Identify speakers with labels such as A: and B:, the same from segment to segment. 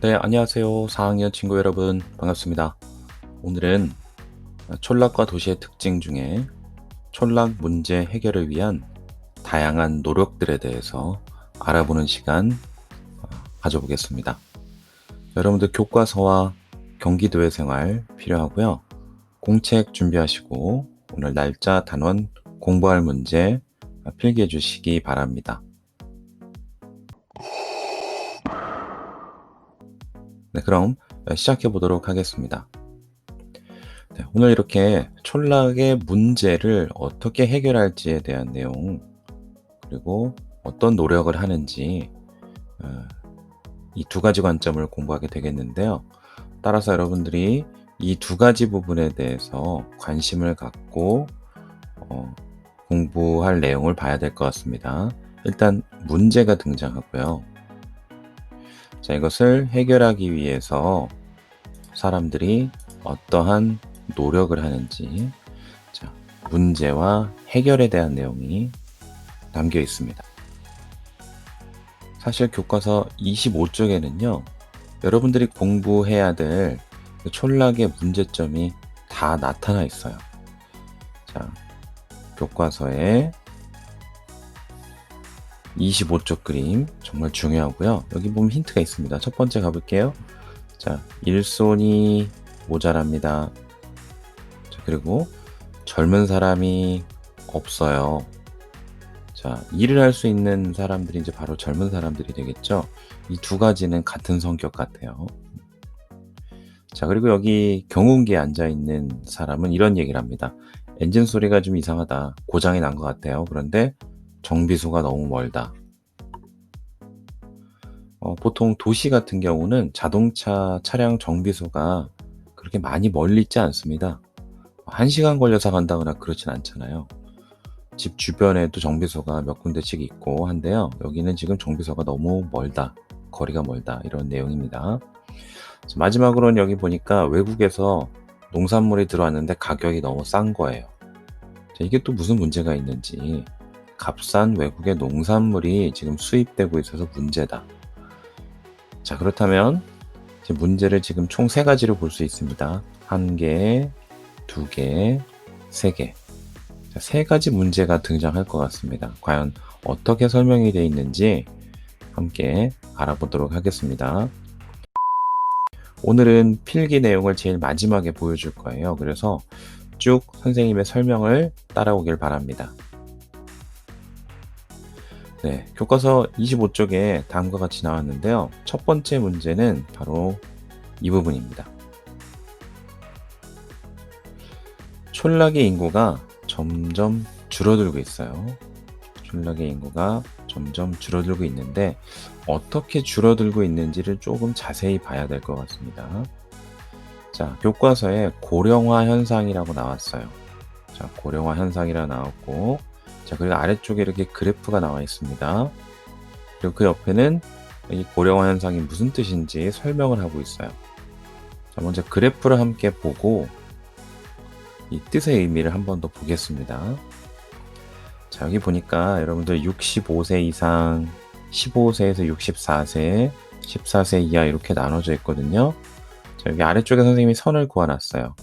A: 네, 안녕하세요. 4학년 친구 여러분, 반갑습니다. 오늘은 촌락과 도시의 특징 중에 촌락 문제 해결을 위한 다양한 노력들에 대해서 알아보는 시간 가져보겠습니다. 여러분들 교과서와 경기도의 생활 필요하고요. 공책 준비하시고 오늘 날짜, 단원, 공부할 문제 필기해 주시기 바랍니다. 네, 그럼 시작해 보도록 하겠습니다. 네, 오늘 이렇게 촌락의 문제를 어떻게 해결할지에 대한 내용, 그리고 어떤 노력을 하는지 이 두 가지 관점을 공부하게 되겠는데요. 따라서 여러분들이 이 두 가지 부분에 대해서 관심을 갖고 공부할 내용을 봐야 될 것 같습니다. 일단 문제가 등장하고요. 자, 이것을 해결하기 위해서 사람들이 어떠한 노력을 하는지, 자, 문제와 해결에 대한 내용이 담겨 있습니다. 사실 교과서 25쪽에는요, 여러분들이 공부해야 될 촌락의 문제점이 다 나타나 있어요. 자, 교과서에 25쪽 그림 정말 중요하고요. 여기 보면 힌트가 있습니다. 첫 번째 가볼게요. 자, 일손이 모자랍니다. 자, 그리고 젊은 사람이 없어요. 자, 일을 할 수 있는 사람들이 이제 바로 젊은 사람들이 되겠죠. 이 두 가지는 같은 성격 같아요. 자, 그리고 여기 경운기에 앉아 있는 사람은 이런 얘기를 합니다. 엔진 소리가 좀 이상하다. 고장이 난 것 같아요. 그런데 정비소가 너무 멀다. 보통 도시 같은 경우는 자동차 차량 정비소가 그렇게 많이 멀리 있지 않습니다. 1시간 걸려서 간다거나 그렇진 않잖아요. 집 주변에도 정비소가 몇 군데씩 있고 한데요. 여기는 지금 정비소가 너무 멀다. 거리가 멀다. 이런 내용입니다. 마지막으로는 여기 보니까 외국에서 농산물이 들어왔는데 가격이 너무 싼 거예요. 자, 이게 또 무슨 문제가 있는지. 값싼 외국의 농산물이 지금 수입되고 있어서 문제다. 자, 그렇다면 문제를 지금 총 3가지로 볼 수 있습니다. 1개, 2개, 3개. 자, 3가지 문제가 등장할 것 같습니다. 과연 어떻게 설명이 되어 있는지 함께 알아보도록 하겠습니다. 오늘은 필기 내용을 제일 마지막에 보여줄 거예요. 그래서 쭉 선생님의 설명을 따라오길 바랍니다. 네, 교과서 25쪽에 다음과 같이 나왔는데요. 첫 번째 문제는 바로 이 부분입니다. 촌락의 인구가 점점 줄어들고 있어요. 촌락의 인구가 점점 줄어들고 있는데 어떻게 줄어들고 있는지를 조금 자세히 봐야 될 것 같습니다. 자, 교과서에 고령화 현상이라고 나왔어요. 자, 고령화 현상이라 나왔고, 자, 그리고 아래쪽에 이렇게 그래프가 나와 있습니다. 그리고 그 옆에는 이 고령화 현상이 무슨 뜻인지 설명을 하고 있어요. 자, 먼저 그래프를 함께 보고 이 뜻의 의미를 한 번 더 보겠습니다. 자, 여기 보니까 여러분들 65세 이상, 15세에서 64세, 14세 이하 이렇게 나눠져 있거든요. 자, 여기 아래쪽에 선생님이 선을 그어놨어요.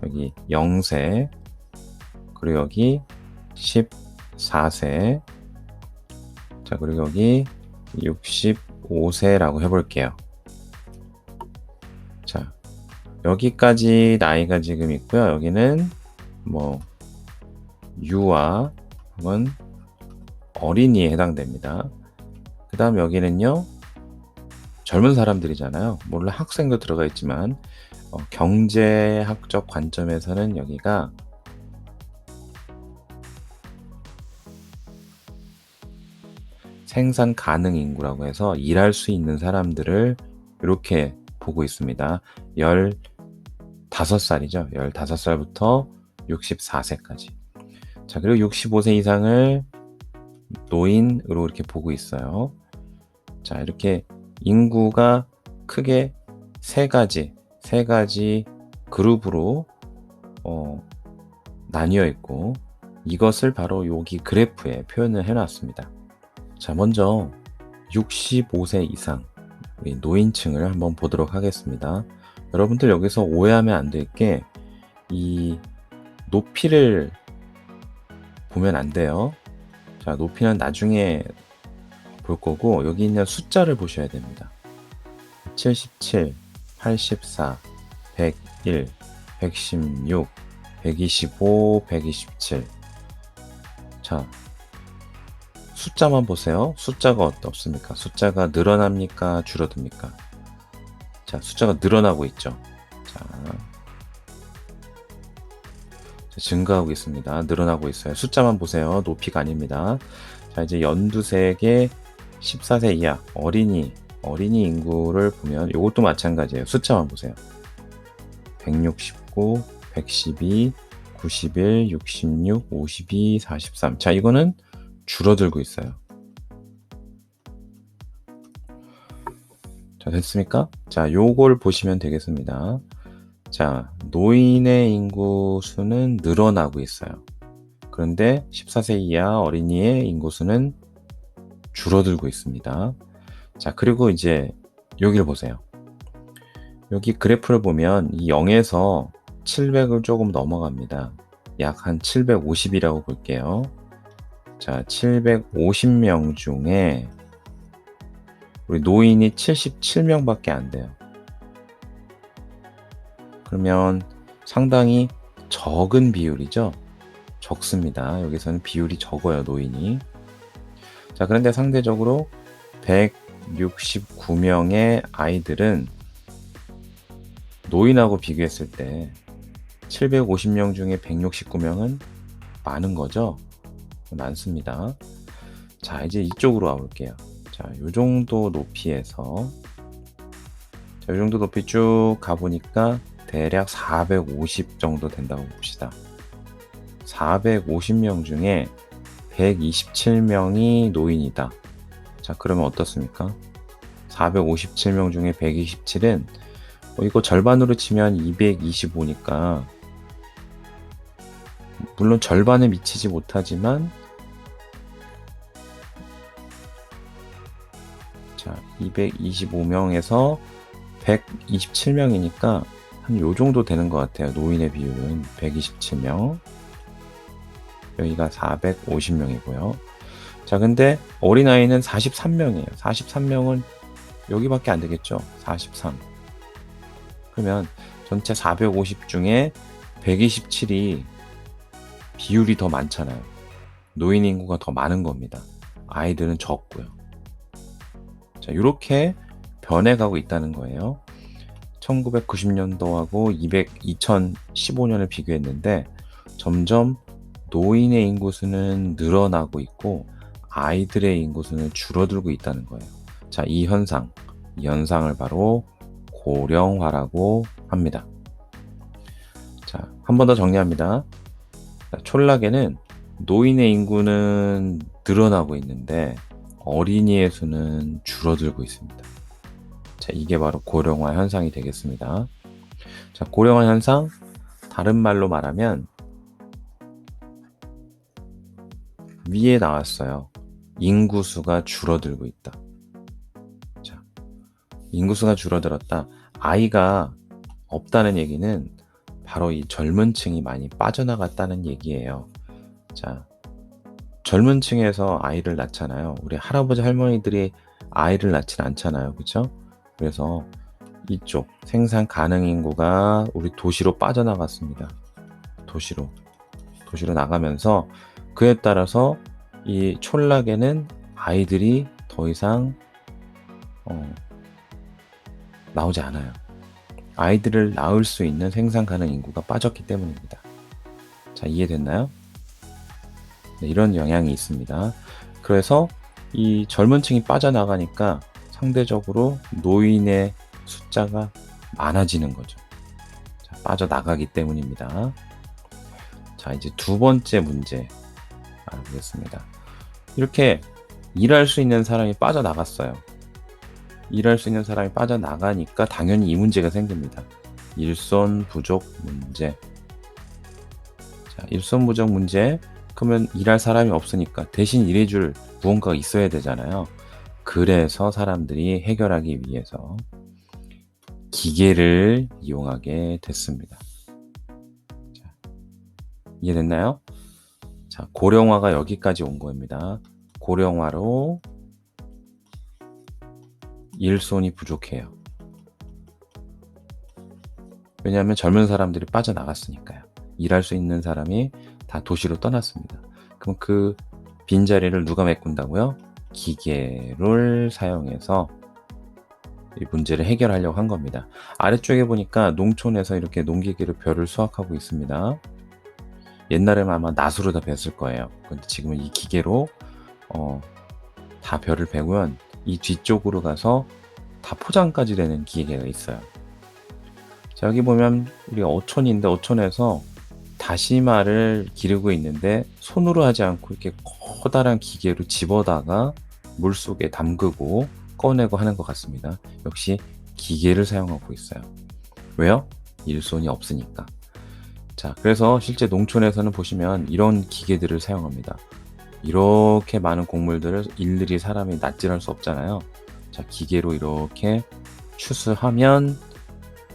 A: 여기 0세, 그리고 여기 14세, 자, 그리고 여기 65세라고 해볼게요. 자, 여기까지 나이가 지금 있고요. 여기는 뭐 유아 혹은 어린이에 해당됩니다. 그 다음 여기는요, 젊은 사람들이잖아요. 물론 학생도 들어가 있지만 경제학적 관점에서는 여기가 생산 가능 인구라고 해서 일할 수 있는 사람들을 이렇게 보고 있습니다. 15살이죠. 15살부터 64세까지. 자, 그리고 65세 이상을 노인으로 이렇게 보고 있어요. 자, 이렇게 인구가 크게 세 가지 그룹으로 나뉘어 있고, 이것을 바로 여기 그래프에 표현을 해놨습니다. 자, 먼저 65세 이상. 우리 노인층을 한번 보도록 하겠습니다. 여러분들 여기서 오해하면 안 될 게 이 높이를 보면 안 돼요. 자, 높이는 나중에 볼 거고 여기 있는 숫자를 보셔야 됩니다. 77, 84, 101, 116, 125, 127. 자, 숫자만 보세요. 숫자가 어떻습니까? 숫자가 늘어납니까? 줄어듭니까? 자, 숫자가 늘어나고 있죠. 자, 증가하고 있습니다. 늘어나고 있어요. 숫자만 보세요. 높이가 아닙니다. 자, 이제 연두색의 14세 이하 어린이 인구를 보면 이것도 마찬가지예요. 숫자만 보세요. 169, 112, 91, 66, 52, 43. 자, 이거는 줄어들고 있어요. 자, 됐습니까? 자, 요걸 보시면 되겠습니다. 자, 노인의 인구 수는 늘어나고 있어요. 그런데 14세 이하 어린이의 인구 수는 줄어들고 있습니다. 자, 그리고 이제 여기를 보세요. 여기 그래프를 보면 이 0에서 700을 조금 넘어갑니다. 약 한 750이라고 볼게요. 자, 750명 중에 우리 노인이 77명밖에 안 돼요. 그러면 상당히 적은 비율이죠. 적습니다. 여기서는 비율이 적어요, 노인이. 자, 그런데 상대적으로 169명의 아이들은 노인하고 비교했을 때 750명 중에 169명은 많은 거죠. 많습니다. 자, 이제 이쪽으로 와볼게요. 자, 요 정도 높이에서 자, 요 정도 높이 쭉 가보니까 대략 450 정도 된다고 봅시다. 450명 중에 127명이 노인이다. 자, 그러면 어떻습니까? 457명 중에 127은 이거 절반으로 치면 225니까 물론 절반에 미치지 못하지만 자, 225명에서 127명이니까 한 요 정도 되는 것 같아요. 노인의 비율은 127명. 여기가 450명이고요. 자, 근데 어린아이는 43명이에요. 43명은 여기밖에 안 되겠죠. 43. 그러면 전체 450 중에 127이 비율이 더 많잖아요. 노인 인구가 더 많은 겁니다. 아이들은 적고요. 자, 이렇게 변해가고 있다는 거예요. 1990년도하고 2015년을 비교했는데 점점 노인의 인구수는 늘어나고 있고 아이들의 인구수는 줄어들고 있다는 거예요. 자, 이 현상을 바로 고령화라고 합니다. 자, 한 번 더 정리합니다. 자, 촌락에는 노인의 인구는 늘어나고 있는데 어린이의 수는 줄어들고 있습니다. 자, 이게 바로 고령화 현상이 되겠습니다. 자, 고령화 현상, 다른 말로 말하면 위에 나왔어요. 인구수가 줄어들고 있다. 자, 인구수가 줄어들었다. 아이가 없다는 얘기는 바로 이 젊은 층이 많이 빠져나갔다는 얘기예요. 자, 젊은 층에서 아이를 낳잖아요. 우리 할아버지 할머니들이 아이를 낳진 않잖아요. 그렇죠? 그래서 이쪽 생산 가능 인구가 우리 도시로 빠져나갔습니다. 도시로 나가면서 그에 따라서 이 촌락에는 아이들이 더 이상 나오지 않아요. 아이들을 낳을 수 있는 생산 가능 인구가 빠졌기 때문입니다. 자, 이해됐나요? 네, 이런 영향이 있습니다. 그래서 이 젊은 층이 빠져나가니까 상대적으로 노인의 숫자가 많아지는 거죠. 자, 빠져나가기 때문입니다. 자, 이제 두 번째 문제 알아보겠습니다. 이렇게 일할 수 있는 사람이 빠져나갔어요. 일할 수 있는 사람이 빠져나가니까 당연히 이 문제가 생깁니다. 일손 부족 문제. 자, 일손 부족 문제. 그러면 일할 사람이 없으니까 대신 일해줄 무언가가 있어야 되잖아요. 그래서 사람들이 해결하기 위해서 기계를 이용하게 됐습니다. 자, 이해됐나요? 자, 고령화가 여기까지 온 겁니다. 고령화로 일손이 부족해요. 왜냐하면 젊은 사람들이 빠져나갔으니까요. 일할 수 있는 사람이 다 도시로 떠났습니다. 그럼 그 빈자리를 누가 메꾼다고요? 기계를 사용해서 이 문제를 해결하려고 한 겁니다. 아래쪽에 보니까 농촌에서 이렇게 농기계로 벼를 수확하고 있습니다. 옛날에는 아마 낫으로 다 뱄을 거예요. 근데 지금은 이 기계로 다 벼를 베면 이 뒤쪽으로 가서 다 포장까지 되는 기계가 있어요. 자, 여기 보면 우리가 어촌인데 어촌에서 다시마를 기르고 있는데 손으로 하지 않고 이렇게 커다란 기계로 집어다가 물속에 담그고 꺼내고 하는 것 같습니다. 역시 기계를 사용하고 있어요. 왜요? 일손이 없으니까. 자, 그래서 실제 농촌에서는 보시면 이런 기계들을 사용합니다. 이렇게 많은 곡물들을 일일이 사람이 낫질할 수 없잖아요. 자, 기계로 이렇게 추수하면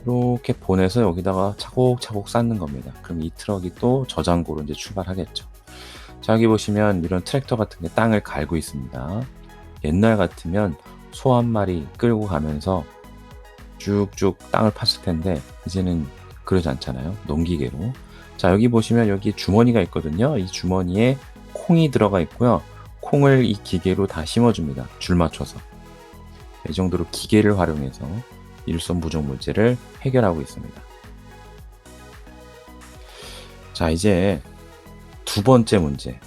A: 이렇게 보내서 여기다가 차곡차곡 쌓는 겁니다. 그럼 이 트럭이 또 저장고로 이제 출발하겠죠. 자, 여기 보시면 이런 트랙터 같은 게 땅을 갈고 있습니다. 옛날 같으면 소 한 마리 끌고 가면서 쭉쭉 땅을 팠을 텐데 이제는 그러지 않잖아요. 농기계로. 자, 여기 보시면 여기 주머니가 있거든요. 이 주머니에 콩이 들어가 있고요. 콩을 이 기계로 다 심어줍니다. 줄 맞춰서. 이 정도로 기계를 활용해서 일손 부족 문제를 해결하고 있습니다. 자, 이제 두 번째 문제.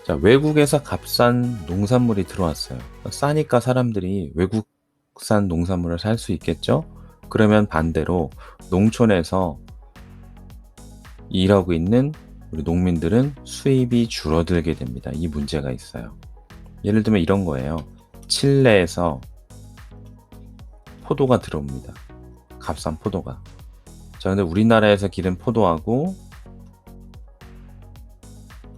A: 자, 외국에서 값싼 농산물이 들어왔어요. 싸니까 사람들이 외국산 농산물을 살 수 있겠죠? 그러면 반대로 농촌에서 일하고 있는 우리 농민들은 수입이 줄어들게 됩니다. 이 문제가 있어요. 예를 들면 이런 거예요. 칠레에서 포도가 들어옵니다. 값싼 포도가. 자, 근데 우리나라에서 기른 포도하고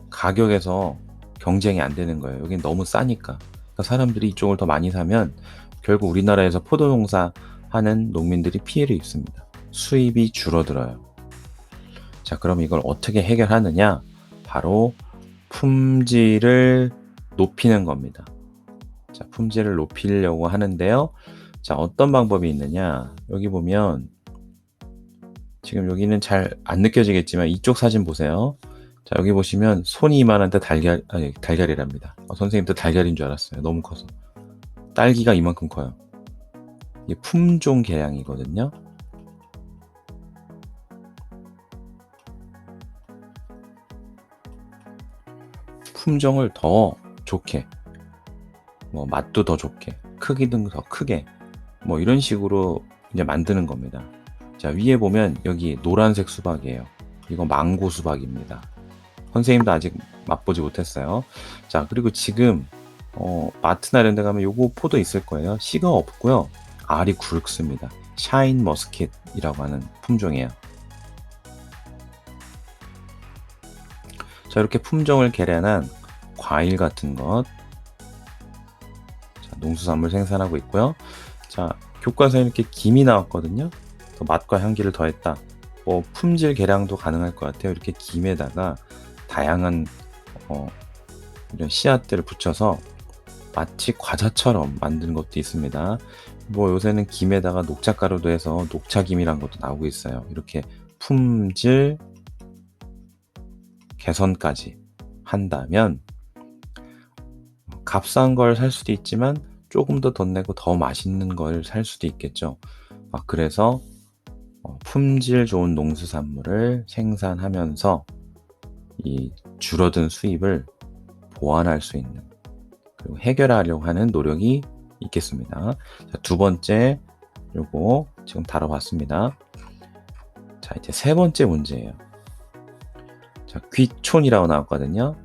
A: 가격에서 경쟁이 안 되는 거예요. 여긴 너무 싸니까. 그러니까 사람들이 이쪽을 더 많이 사면 결국 우리나라에서 포도 농사 하는 농민들이 피해를 입습니다. 수입이 줄어들어요. 자, 그럼 이걸 어떻게 해결하느냐? 바로 품질을 높이는 겁니다. 자, 품질을 높이려고 하는데요. 자, 어떤 방법이 있느냐? 여기 보면 지금 여기는 잘 안 느껴지겠지만 이쪽 사진 보세요. 자, 여기 보시면 손이 이만한데 달걀이랍니다. 선생님도 달걀인 줄 알았어요. 너무 커서. 딸기가 이만큼 커요. 이게 품종 개량이거든요. 품종을 더 좋게, 뭐 맛도 더 좋게, 크기도 더 크게, 뭐 이런 식으로 이제 만드는 겁니다. 자, 위에 보면 여기 노란색 수박이에요. 이거 망고 수박입니다. 선생님도 아직 맛보지 못했어요. 자, 그리고 지금 마트나 이런 데 가면 요거 포도 있을 거예요. 씨가 없고요. 알이 굵습니다. 샤인 머스킷이라고 하는 품종이에요. 자, 이렇게 품종을 개량한 과일 같은 것, 자, 농수산물 생산하고 있고요. 자, 교과서에 이렇게 김이 나왔거든요. 더 맛과 향기를 더했다. 뭐 품질 개량도 가능할 것 같아요. 이렇게 김에다가 다양한 이런 씨앗들을 붙여서 마치 과자처럼 만드는 것도 있습니다. 뭐 요새는 김에다가 녹차가루도 해서 녹차김이란 것도 나오고 있어요. 이렇게 품질 개선까지 한다면 값싼 걸 살 수도 있지만 조금 더 돈 내고 더 맛있는 걸 살 수도 있겠죠. 그래서 품질 좋은 농수산물을 생산하면서 이 줄어든 수입을 보완할 수 있는, 그리고 해결하려고 하는 노력이 있겠습니다. 자, 두 번째 요거 지금 다뤄봤습니다. 자, 이제 세 번째 문제예요. 자, 귀촌이라고 나왔거든요.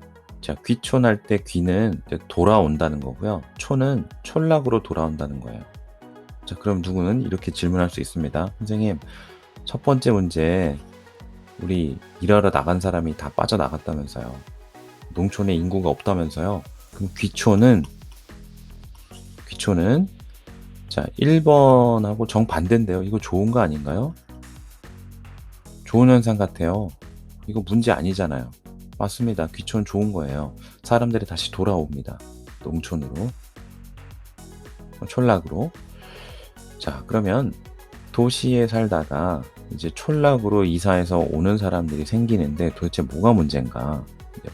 A: 자, 귀촌할 때 귀는 이제 돌아온다는 거고요. 촌은 촌락으로 돌아온다는 거예요. 자, 그럼 누구는 이렇게 질문할 수 있습니다. 선생님, 첫 번째 문제, 우리 일하러 나간 사람이 다 빠져나갔다면서요. 농촌에 인구가 없다면서요. 그럼 귀초는 자 1번하고 정반대인데요. 이거 좋은 거 아닌가요? 좋은 현상 같아요. 이거 문제 아니잖아요. 맞습니다. 귀촌 좋은 거예요. 사람들이 다시 돌아옵니다. 농촌으로, 촌락으로. 자, 그러면 도시에 살다가 이제 촌락으로 이사해서 오는 사람들이 생기는데 도대체 뭐가 문제인가?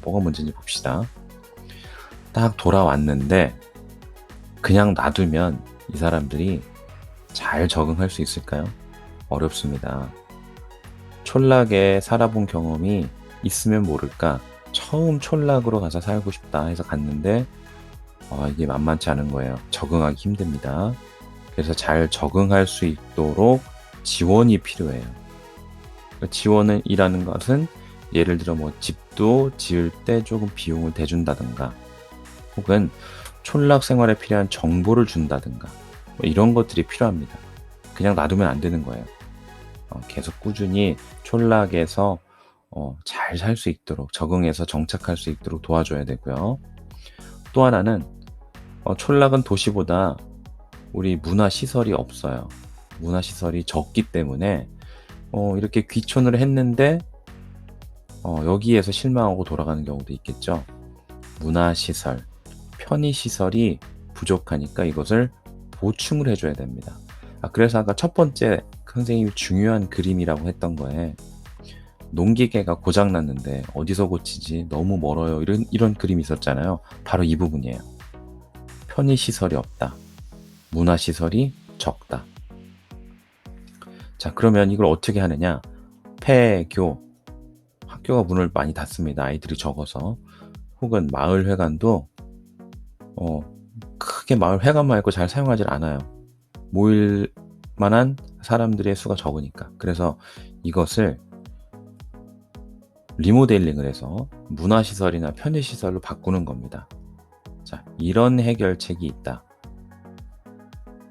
A: 뭐가 문제인지 봅시다. 딱 돌아왔는데 그냥 놔두면 이 사람들이 잘 적응할 수 있을까요? 어렵습니다. 촌락에 살아본 경험이 있으면 모를까 처음 촌락으로 가서 살고 싶다 해서 갔는데 이게 만만치 않은 거예요. 적응하기 힘듭니다. 그래서 잘 적응할 수 있도록 지원이 필요해요. 지원은 이라는 것은 예를 들어 뭐 집도 지을 때 조금 비용을 대준다든가 혹은 촌락 생활에 필요한 정보를 준다든가 뭐 이런 것들이 필요합니다. 그냥 놔두면 안 되는 거예요. 계속 꾸준히 촌락에서 잘 살 수 있도록 적응해서 정착할 수 있도록 도와줘야 되고요. 또 하나는 촌락은 도시보다 우리 문화시설이 없어요. 문화시설이 적기 때문에 이렇게 귀촌을 했는데 여기에서 실망하고 돌아가는 경우도 있겠죠. 문화시설, 편의시설이 부족하니까 이것을 보충을 해줘야 됩니다. 그래서 아까 첫 번째 선생님이 중요한 그림이라고 했던 거에 농기계가 고장났는데 어디서 고치지? 너무 멀어요. 이런 그림이 있었잖아요. 바로 이 부분이에요. 편의시설이 없다. 문화시설이 적다. 자, 그러면 이걸 어떻게 하느냐? 폐교, 학교가 문을 많이 닫습니다. 아이들이 적어서. 혹은 마을회관도 크게 마을회관만 있고 잘 사용하지 않아요. 모일 만한 사람들의 수가 적으니까. 그래서 이것을 리모델링을 해서 문화시설이나 편의시설로 바꾸는 겁니다. 자, 이런 해결책이 있다.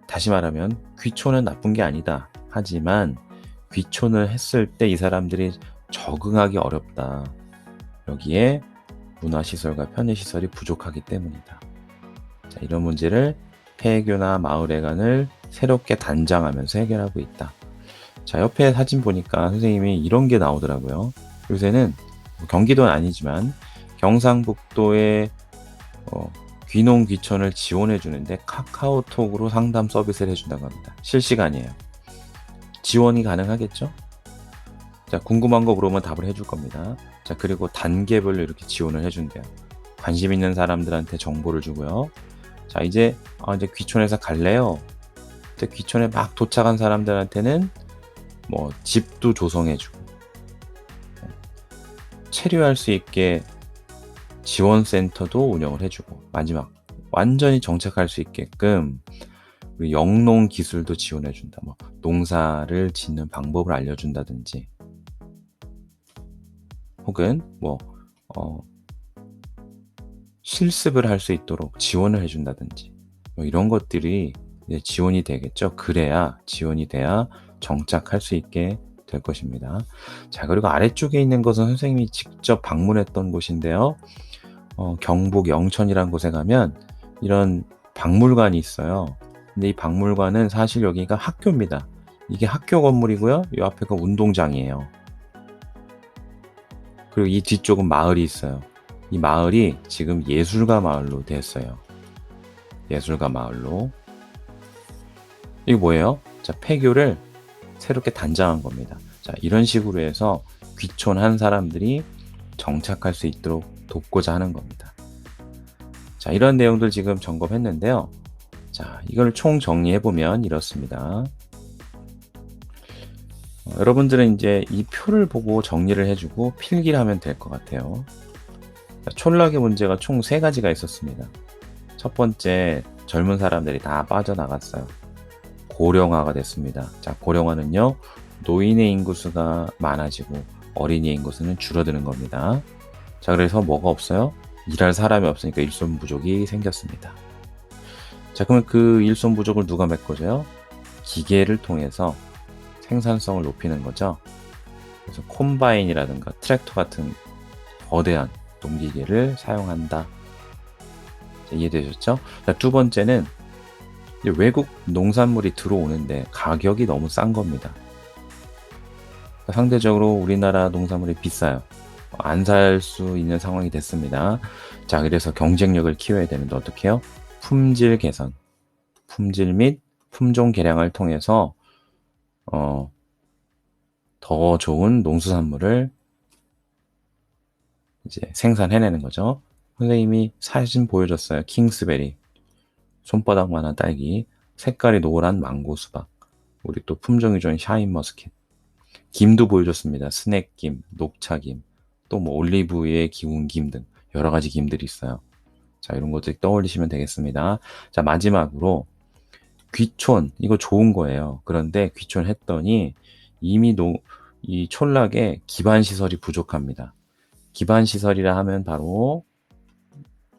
A: 다시 말하면 귀촌은 나쁜 게 아니다. 하지만 귀촌을 했을 때 이 사람들이 적응하기 어렵다. 여기에 문화시설과 편의시설이 부족하기 때문이다. 자, 이런 문제를 폐교나 마을회관을 새롭게 단장하면서 해결하고 있다. 자, 옆에 사진 보니까 선생님이 이런 게 나오더라고요. 요새는 경기도는 아니지만 경상북도에 귀농 귀촌을 지원해 주는데 카카오톡으로 상담 서비스를 해준다고 합니다. 실시간이에요. 지원이 가능하겠죠? 자, 궁금한 거 물어보면 답을 해줄 겁니다. 자, 그리고 단계별로 이렇게 지원을 해준대요. 관심 있는 사람들한테 정보를 주고요. 자, 이제 귀촌해서 갈래요. 그때 귀촌에 막 도착한 사람들한테는 뭐 집도 조성해주고 체류할 수 있게 지원센터도 운영을 해주고 마지막 완전히 정착할 수 있게끔 영농 기술도 지원해준다. 뭐 농사를 짓는 방법을 알려준다든지 혹은 뭐 실습을 할 수 있도록 지원을 해준다든지 뭐 이런 것들이 이제 지원이 되겠죠. 그래야 지원이 돼야 정착할 수 있게 될 것입니다. 자, 그리고 아래쪽에 있는 것은 선생님이 직접 방문했던 곳인데요. 경북 영천이라는 곳에 가면 이런 박물관이 있어요. 근데 이 박물관은 사실 여기가 학교입니다. 이게 학교 건물이고요. 이 앞에가 운동장이에요. 그리고 이 뒤쪽은 마을이 있어요. 이 마을이 지금 예술가 마을로 됐어요. 예술가 마을로. 이게 뭐예요? 자, 폐교를 새롭게 단장한 겁니다. 자, 이런 식으로 해서 귀촌한 사람들이 정착할 수 있도록 돕고자 하는 겁니다. 자, 이런 내용들 지금 점검했는데요. 자, 이걸 총 정리해보면 이렇습니다. 여러분들은 이제 이 표를 보고 정리를 해주고 필기를 하면 될 것 같아요. 자, 촌락의 문제가 총 3가지가 있었습니다. 첫 번째, 젊은 사람들이 다 빠져나갔어요. 고령화가 됐습니다. 자, 고령화는요, 노인의 인구수가 많아지고 어린이의 인구수는 줄어드는 겁니다. 자, 그래서 뭐가 없어요? 일할 사람이 없으니까 일손 부족이 생겼습니다. 자, 그러면 그 일손 부족을 누가 메꿔줘요? 기계를 통해서 생산성을 높이는 거죠. 그래서 콤바인이라든가 트랙터 같은 거대한 농기계를 사용한다. 이해되셨죠? 자, 두 번째는 이제 외국 농산물이 들어오는데 가격이 너무 싼 겁니다. 상대적으로 우리나라 농산물이 비싸요. 안 살 수 있는 상황이 됐습니다. 자, 그래서 경쟁력을 키워야 되는데 어떻게 해요? 품질 개선, 품질 및 품종 개량을 통해서 더 좋은 농수산물을 이제 생산해내는 거죠. 선생님이 사진 보여줬어요. 킹스베리, 손바닥만한 딸기, 색깔이 노란 망고 수박, 우리 또 품종이 좋은 샤인머스켓, 김도 보여줬습니다. 스낵김, 녹차김, 또 뭐 올리브유에 기운 김 등 여러 가지 김들이 있어요. 자, 이런 것들 떠올리시면 되겠습니다. 자, 마지막으로 귀촌, 이거 좋은 거예요. 그런데 귀촌 했더니 이미 이 촌락에 기반 시설이 부족합니다. 기반 시설이라 하면 바로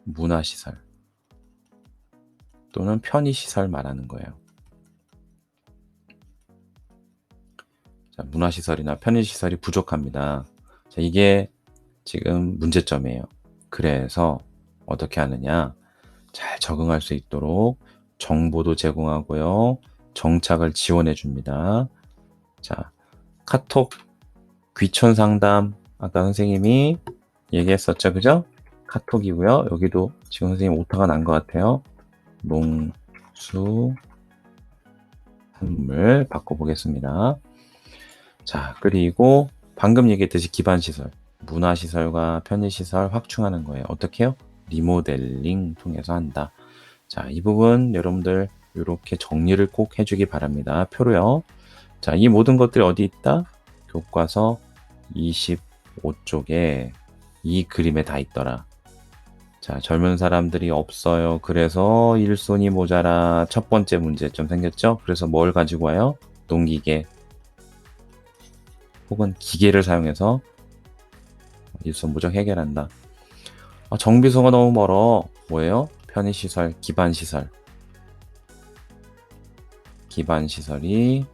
A: 문화시설 또는 편의시설 말하는 거예요. 자, 문화시설이나 편의시설이 부족합니다. 자, 이게 지금 문제점이에요. 그래서 어떻게 하느냐, 잘 적응할 수 있도록 정보도 제공하고요, 정착을 지원해 줍니다. 자, 카톡 귀촌 상담 아까 선생님이 얘기했었죠, 그죠? 카톡이고요. 여기도 지금 선생님 오타가 난 것 같아요. 농수 산물 바꿔보겠습니다. 자, 그리고 방금 얘기했듯이 기반시설, 문화시설과 편의시설 확충하는 거예요. 어떻게 해요? 리모델링 통해서 한다. 자, 이 부분 여러분들 이렇게 정리를 꼭 해주기 바랍니다. 표로요. 자, 이 모든 것들이 어디 있다? 교과서 25쪽에 이 그림에 다 있더라. 자, 젊은 사람들이 없어요. 그래서 일손이 모자라. 첫 번째 문제점 생겼죠? 그래서 뭘 가지고 와요? 농기계 혹은 기계를 사용해서 일손 부족 해결한다. 정비소가 너무 멀어. 뭐예요? 편의시설, 기반시설. 기반시설이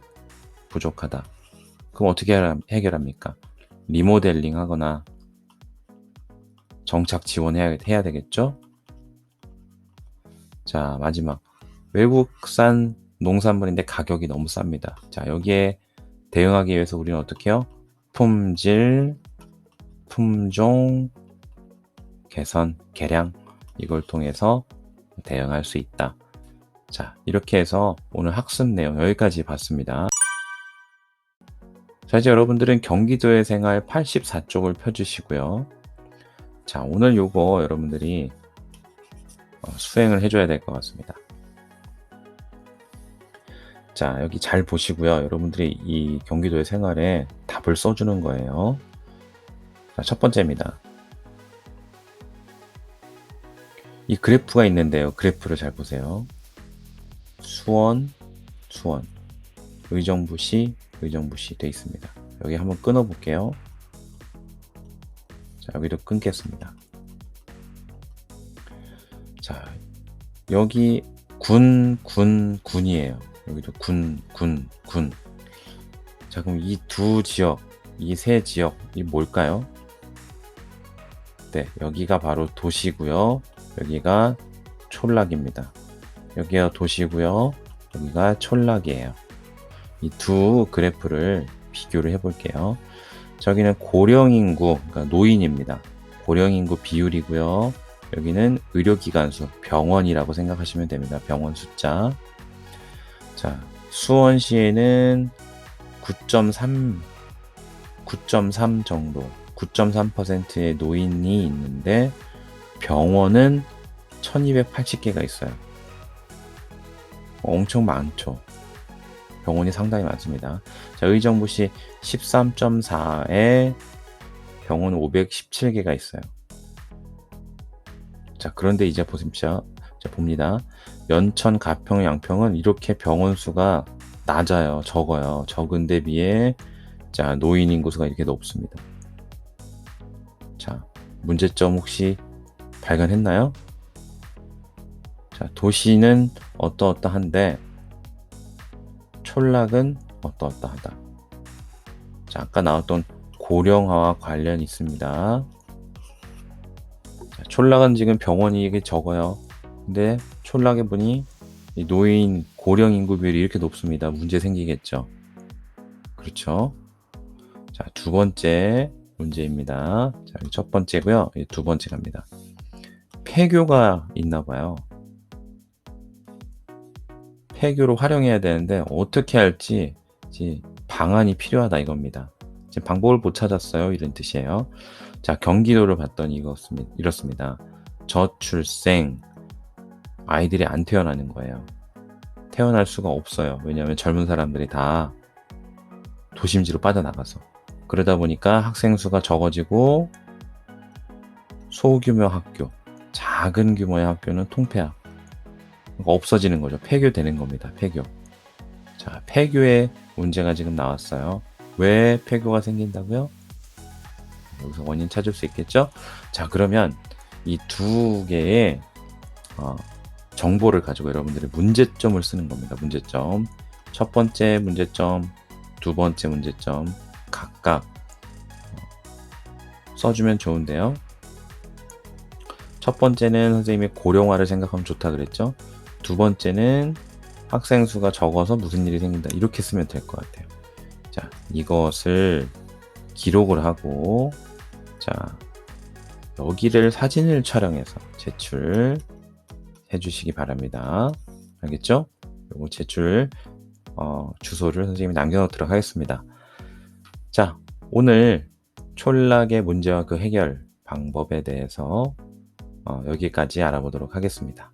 A: 부족하다. 그럼 어떻게 해결합니까? 리모델링 하거나 정착 지원해야 되겠죠? 자, 마지막. 외국산 농산물인데 가격이 너무 쌉니다. 자, 여기에 대응하기 위해서 우리는 어떻게 해요? 품질, 품종, 개선, 개량, 이걸 통해서 대응할 수 있다. 자, 이렇게 해서 오늘 학습 내용 여기까지 봤습니다. 자, 이제 여러분들은 경기도의 생활 84쪽을 펴주시고요. 자, 오늘 요거 여러분들이 수행을 해줘야 될 것 같습니다. 자, 여기 잘 보시고요. 여러분들이 이 경기도의 생활에 답을 써주는 거예요. 자, 첫 번째입니다. 이 그래프가 있는데요. 그래프를 잘 보세요. 수원, 의정부시 돼 있습니다. 여기 한번 끊어 볼게요. 자, 여기도 끊겠습니다. 자, 여기 군이에요. 여기도 군. 자, 그럼 이 두 지역, 이 세 지역이 뭘까요? 네, 여기가 바로 도시고요. 여기가 촌락입니다. 여기가 도시고요. 여기가 촌락이에요. 이 두 그래프를 비교를 해볼게요. 저기는 고령인구, 그러니까 노인입니다. 고령인구 비율이고요. 여기는 의료기관수, 병원이라고 생각하시면 됩니다. 병원 숫자. 자, 수원시에는 9.3 정도, 9.3%의 노인이 있는데 병원은 1280개가 있어요. 엄청 많죠. 병원이 상당히 많습니다. 자, 의정부시 13.4에 병원 517개가 있어요. 자, 그런데 이제 보십시오. 자, 봅니다. 연천, 가평, 양평은 이렇게 병원 수가 낮아요. 적어요. 적은 데 비해 자, 노인 인구수가 이렇게 높습니다. 자, 문제점 혹시 발견했나요? 자, 도시는 어떠어떠한데 촌락은 어떠어떠하다. 자, 아까 나왔던 고령화와 관련이 있습니다. 자, 촌락은 지금 병원이 이게 적어요. 근데 촌락에 보니 이 노인 고령 인구 비율이 이렇게 높습니다. 문제 생기겠죠. 그렇죠. 자, 두 번째 문제입니다. 자, 첫 번째고요. 두 번째 갑니다. 폐교가 있나 봐요. 폐교로 활용해야 되는데 어떻게 할지 방안이 필요하다 이겁니다. 지금 방법을 못 찾았어요. 이런 뜻이에요. 자, 경기도를 봤더니 이렇습니다. 저출생, 아이들이 안 태어나는 거예요. 태어날 수가 없어요. 왜냐하면 젊은 사람들이 다 도심지로 빠져나가서. 그러다 보니까 학생 수가 적어지고 소규모 학교, 작은 규모의 학교는 통폐합. 그러니까 없어지는 거죠. 폐교되는 겁니다. 폐교. 자, 폐교의 문제가 지금 나왔어요. 왜 폐교가 생긴다고요? 여기서 원인 찾을 수 있겠죠? 자, 그러면 이 두 개의 정보를 가지고 여러분들이 문제점을 쓰는 겁니다. 문제점. 첫 번째 문제점, 두 번째 문제점 각각 써주면 좋은데요. 첫 번째는 선생님이 고령화를 생각하면 좋다 그랬죠. 두 번째는 학생 수가 적어서 무슨 일이 생긴다. 이렇게 쓰면 될 것 같아요. 자, 이것을 기록을 하고, 자, 여기를 사진을 촬영해서 제출해 주시기 바랍니다. 알겠죠? 요거 제출 주소를 선생님이 남겨놓도록 하겠습니다. 자, 오늘 촌락의 문제와 그 해결 방법에 대해서 여기까지 알아보도록 하겠습니다.